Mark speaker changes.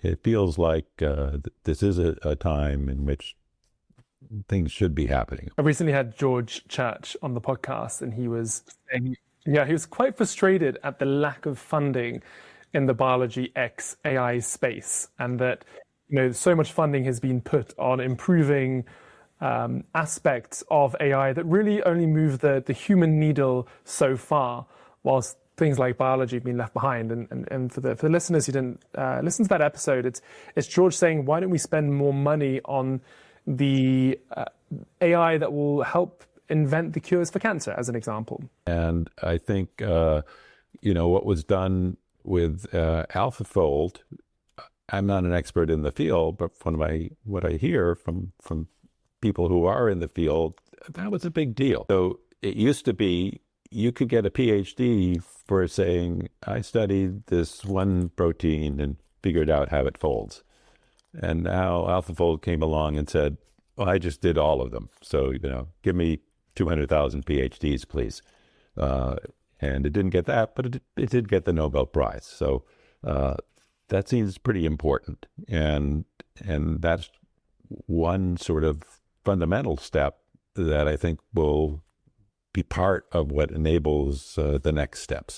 Speaker 1: it feels like this is a time in which things should be happening.
Speaker 2: I recently had George Church on the podcast, and he was saying, yeah, he was quite frustrated at the lack of funding in the biology X AI space, and that so much funding has been put on improving aspects of AI that really only move the human needle so far, whilst things like biology have been left behind. And for the listeners who didn't listen to that episode, it's George saying, why don't we spend more money on the AI that will help invent the cures for cancer, as an example?
Speaker 1: And I think, what was done with AlphaFold, I'm not an expert in the field, but from what I hear from people who are in the field, that was a big deal. So it used to be you could get a PhD for saying, I studied this one protein and figured out how it folds. And now AlphaFold came along and said, well, I just did all of them. So, give me 200,000 PhDs, please. And it didn't get that, but it did get the Nobel Prize. So that seems pretty important. And that's one sort of fundamental step that I think will be part of what enables the next steps.